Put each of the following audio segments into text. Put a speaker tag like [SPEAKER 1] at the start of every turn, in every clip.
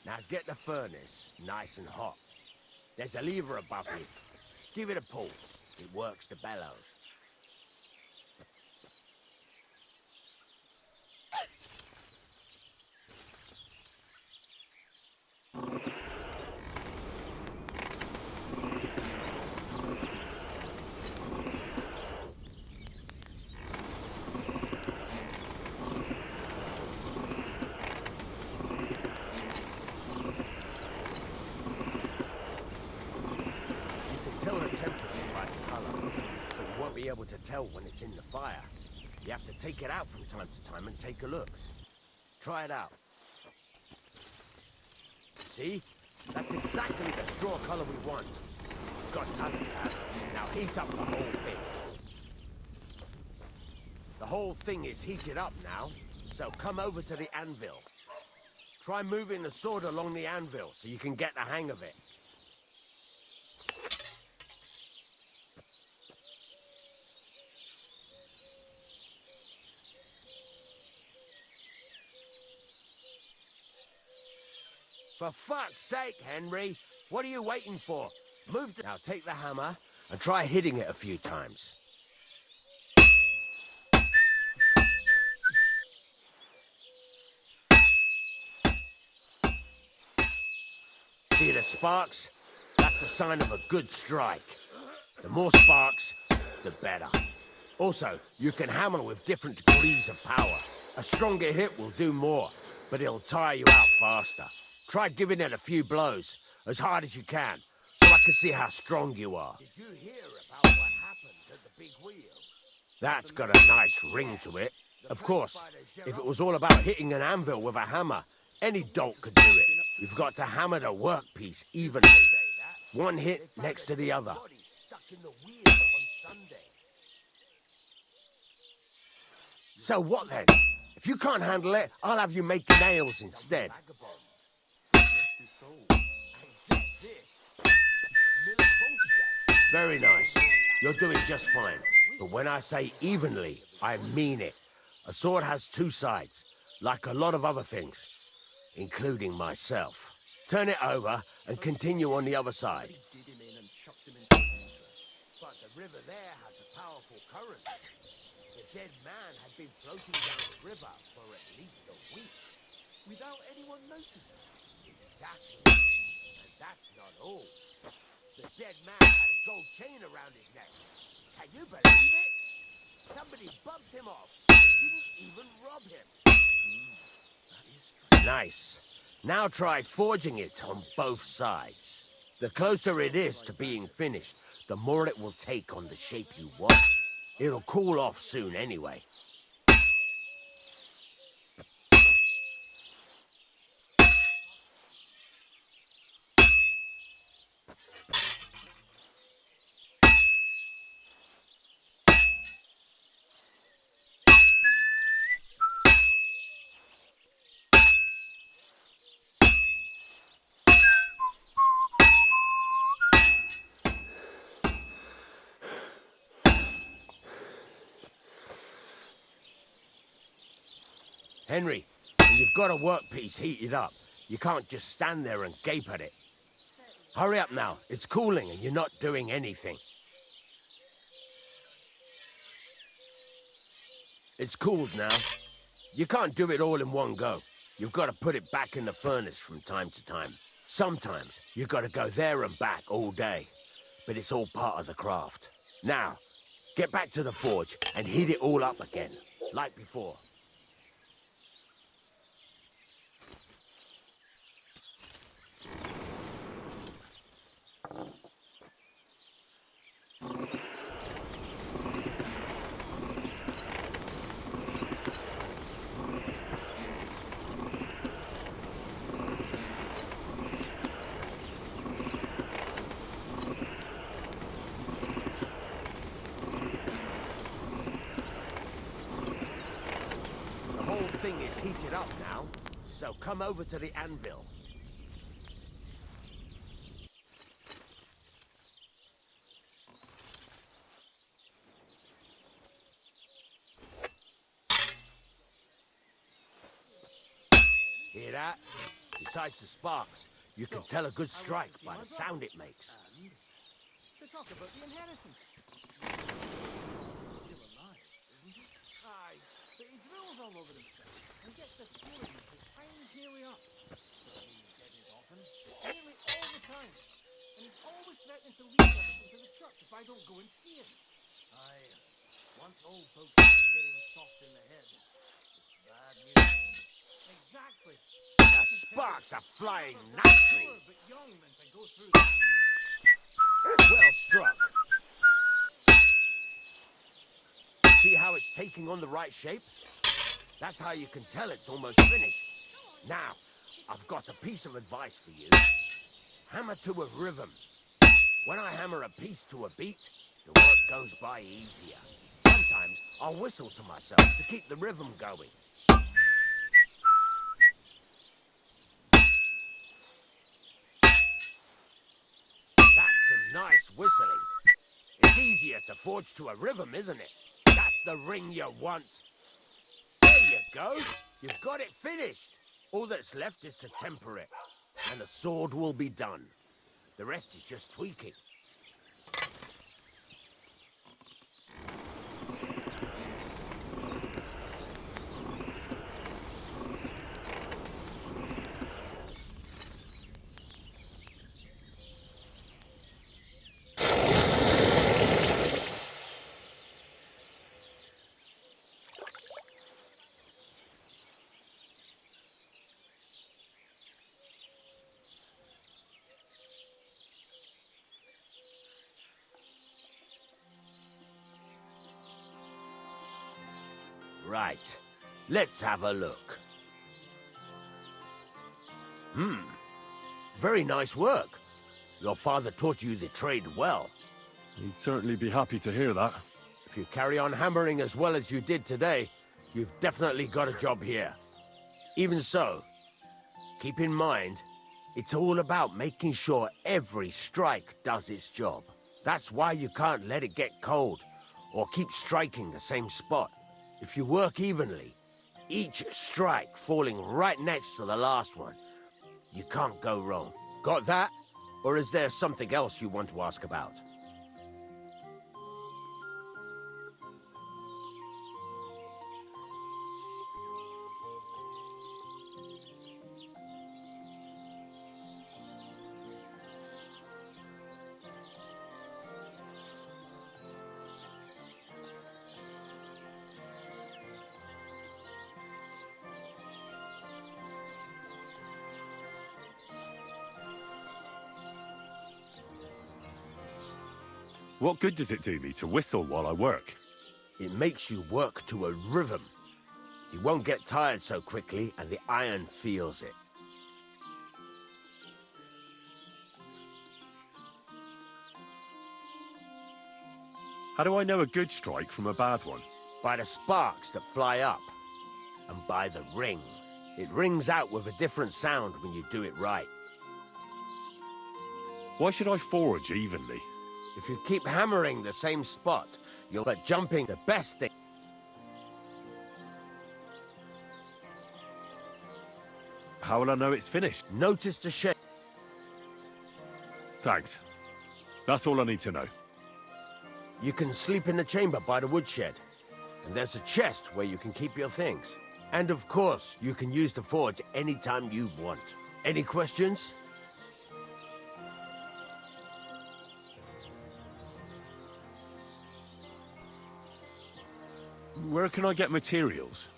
[SPEAKER 1] Now get the furnace nice and hot. There's a lever above you. Give it a pull. It works the bellows. Be able to tell when it's in the fire. You have to take it out from time to time and take a look. Try it out. See? That's exactly the straw color we want. Got talent, lad. Now heat up the whole thing. The whole thing is heated up now, so come over to the anvil. Try moving the sword along the anvil so you can get the hang of it. For fuck's sake, Henry! What are you waiting for? Move to... Now take the hammer and try hitting it a few times. See the sparks? That's the sign of a good strike. The more sparks, the better. Also, you can hammer with different degrees of power. A stronger hit will do more, but it'll tire you out faster. Try giving it a few blows, as hard as you can, so I can see how strong you are. Did you hear about what happened at the big wheel? That's got a nice ring to it. Of course, if it was all about hitting an anvil with a hammer, any dolt could do it. You've got to hammer the workpiece evenly. One hit next to the other. So what then? If you can't handle it, I'll have you make nails instead. Very nice. You're doing just fine. But when I say evenly, I mean it. A sword has two sides, like a lot of other things, including myself. Turn it over and continue on the other side. But the river there has a powerful current. The dead man had been floating down the river for at least a week, without anyone noticing. Exactly. And that's not all. The dead man had a gold chain around his neck. Can you believe it? Somebody bumped him off and didn't even rob him. Nice. Now try forging it on both sides. The closer it is to being finished, the more it will take on the shape you want. It'll cool off soon anyway. Henry, when you've got a workpiece heated up, you can't just stand there and gape at it. Hurry up now, it's cooling and you're not doing anything. It's cooled now. You can't do it all in one go. You've got to put it back in the furnace from time to time. Sometimes you've got to go there and back all day, but it's all part of the craft. Now, get back to the forge and heat it all up again, like before. Thing is heated up now, so come over to the anvil. that. Besides the sparks, you can tell a good strike by the sound it makes.
[SPEAKER 2] And to talk about the inheritance. Still alive, isn't he? Aye, but he drools all over himself and gets the feeling that his time's nearly up. He's dead often, nearly all the time. And he's always threatening to leave everything to the church if I don't go and see him. Aye, once old folks start getting soft in the head, it's bad news. Exactly.
[SPEAKER 1] The sparks are flying nicely.
[SPEAKER 2] But young men to go through that.
[SPEAKER 1] Well struck. See how it's taking on the right shape? That's how you can tell it's almost finished. Now, I've got a piece of advice for you. Hammer to a rhythm. When I hammer a piece to a beat, the work goes by easier. Sometimes I'll whistle to myself to keep the rhythm going. That's some nice whistling. It's easier to forge to a rhythm, isn't it? That's the ring you want. There you go. You've got it finished. All that's left is to temper it, and the sword will be done. The rest is just tweaking. Right, let's have a look. Very nice work. Your father taught you the trade well.
[SPEAKER 3] He'd certainly be happy to hear that.
[SPEAKER 1] If you carry on hammering as well as you did today, you've definitely got a job here. Even so, keep in mind, it's all about making sure every strike does its job. That's why you can't let it get cold, or keep striking the same spot. If you work evenly, each strike falling right next to the last one, you can't go wrong. Got that? Or is there something else you want to ask about?
[SPEAKER 3] What good does it do me to whistle while I work?
[SPEAKER 1] It makes you work to a rhythm. You won't get tired so quickly, and the iron feels it.
[SPEAKER 3] How do I know a good strike from a bad one?
[SPEAKER 1] By the sparks that fly up, and by the ring. It rings out with a different sound when you do it right.
[SPEAKER 3] Why should I forge evenly?
[SPEAKER 1] If you keep hammering the same spot, you'll be jumping the best thing.
[SPEAKER 3] How will I know it's finished?
[SPEAKER 1] Notice the shape.
[SPEAKER 3] Thanks. That's all I need to know.
[SPEAKER 1] You can sleep in the chamber by the woodshed. And there's a chest where you can keep your things. And of course, you can use the forge anytime you want. Any questions?
[SPEAKER 3] Where can I get materials?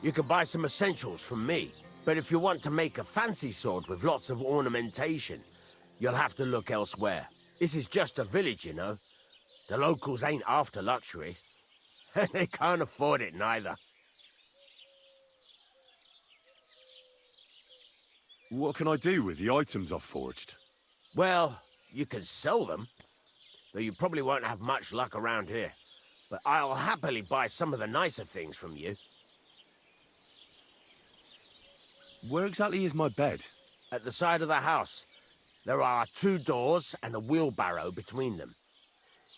[SPEAKER 1] You can buy some essentials from me. But if you want to make a fancy sword with lots of ornamentation, you'll have to look elsewhere. This is just a village, you know. The locals ain't after luxury. And they can't afford it neither.
[SPEAKER 3] What can I do with the items I've forged?
[SPEAKER 1] Well, you can sell them. Though you probably won't have much luck around here. But I'll happily buy some of the nicer things from you.
[SPEAKER 3] Where exactly is my bed?
[SPEAKER 1] At the side of the house. There are 2 doors and a wheelbarrow between them.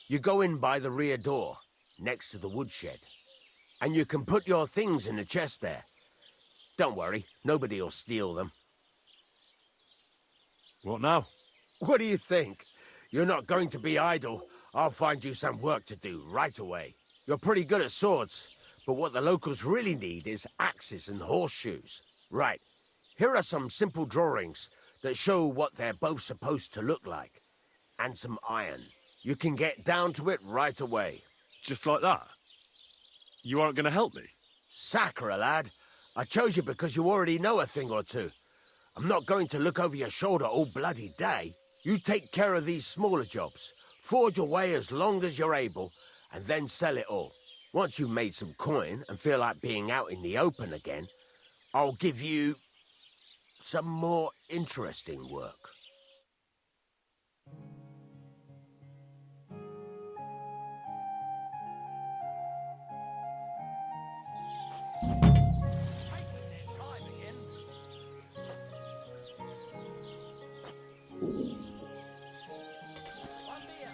[SPEAKER 1] You go in by the rear door, next to the woodshed. And you can put your things in the chest there. Don't worry, nobody'll steal them.
[SPEAKER 3] What now?
[SPEAKER 1] What do you think? You're not going to be idle. I'll find you some work to do right away. You're pretty good at swords, but what the locals really need is axes and horseshoes. Right, here are some simple drawings that show what they're both supposed to look like. And some iron. You can get down to it right away.
[SPEAKER 3] Just like that? You aren't going to help me?
[SPEAKER 1] Sacre, lad. I chose you because you already know a thing or two. I'm not going to look over your shoulder all bloody day. You take care of these smaller jobs. Forge away as long as you're able, and then sell it all. Once you've made some coin and feel like being out in the open again, I'll give you some more interesting work.
[SPEAKER 2] Taking their time again. One beer.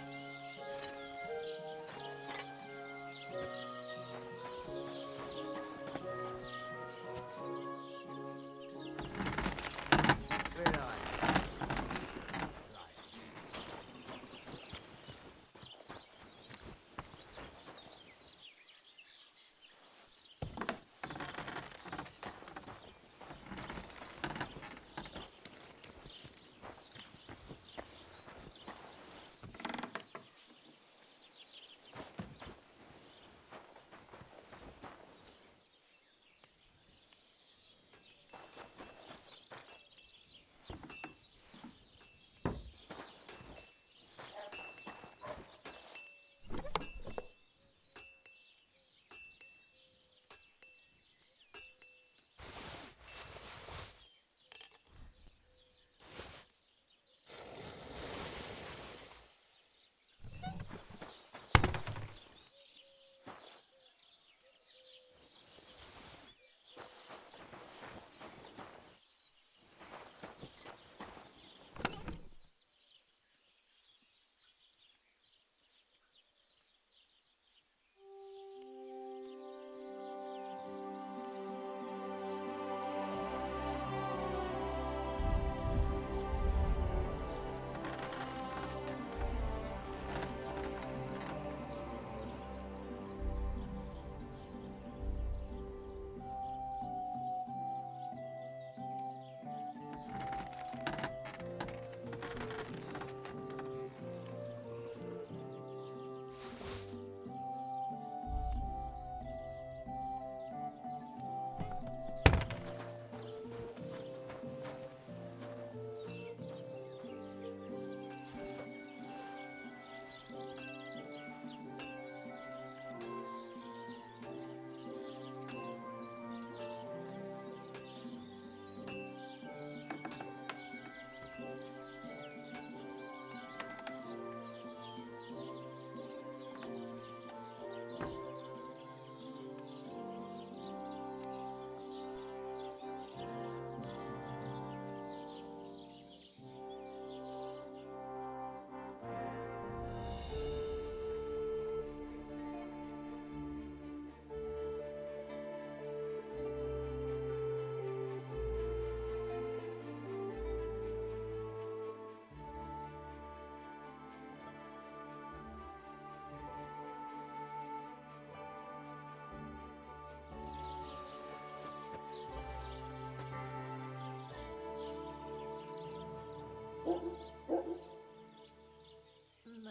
[SPEAKER 4] No,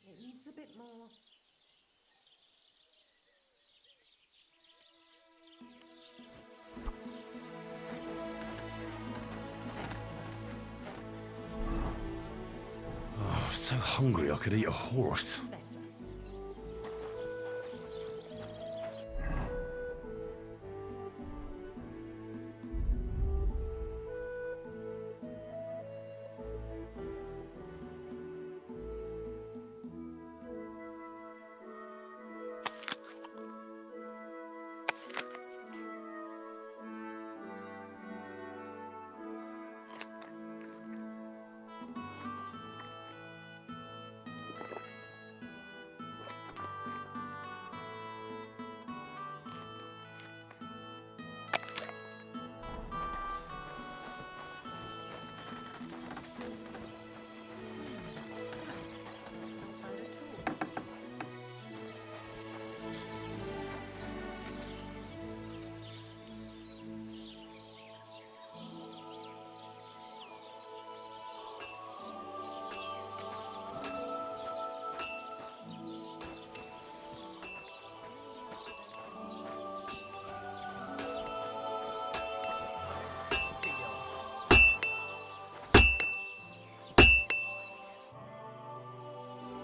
[SPEAKER 4] it needs a bit more.
[SPEAKER 3] Oh, so hungry I could eat a horse.
[SPEAKER 4] Better.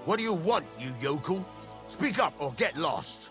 [SPEAKER 1] What do you want, you yokel? Speak up or get lost.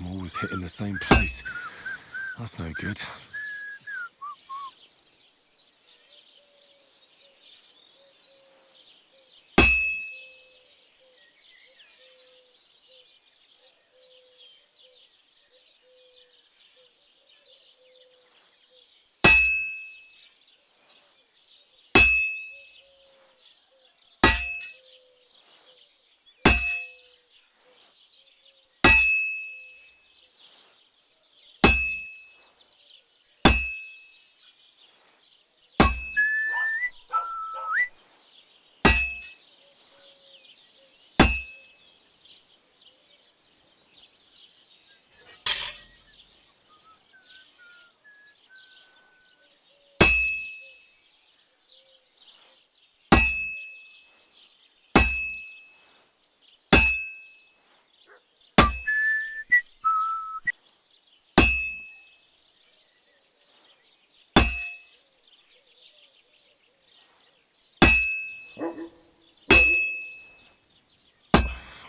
[SPEAKER 5] I'm always hitting the same place. That's no good.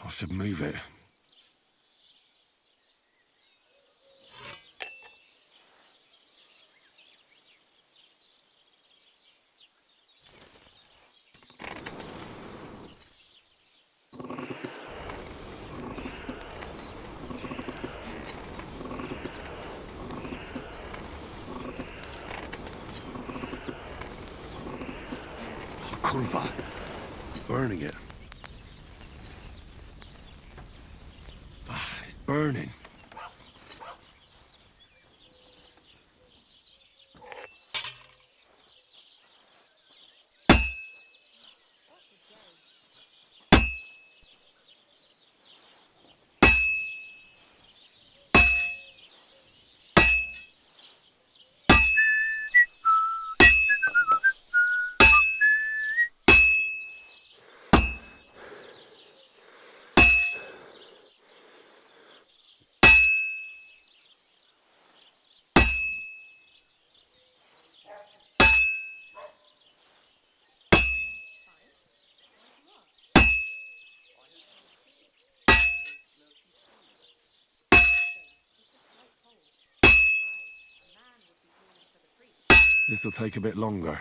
[SPEAKER 5] I should move it. Kurva. Burning it. It's burning. This'll take a bit longer.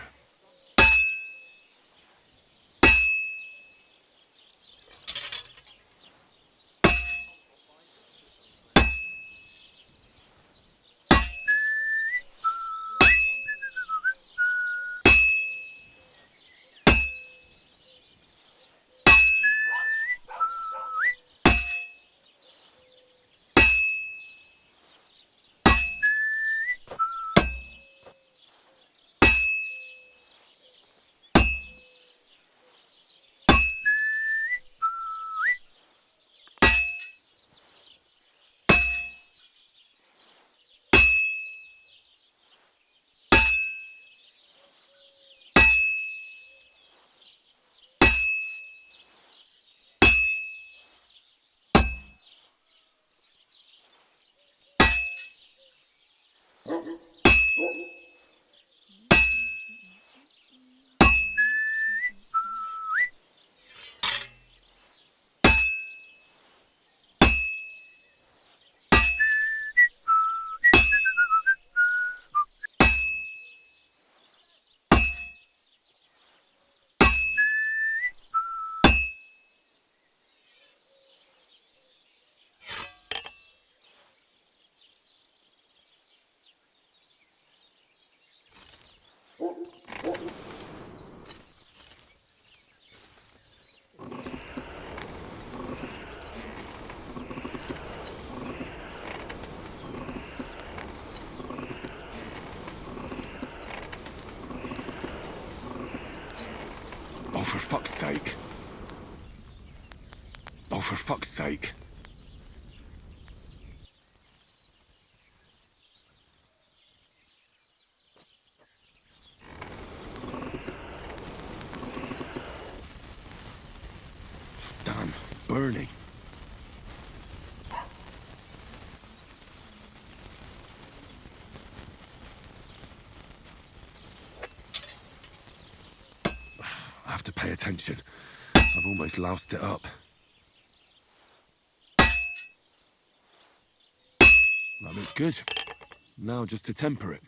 [SPEAKER 5] Oh, for fuck's sake. Oh, for fuck's sake. Damn, it's burning. I have to pay attention. I've almost loused it up. That looks good. Now just to temper it.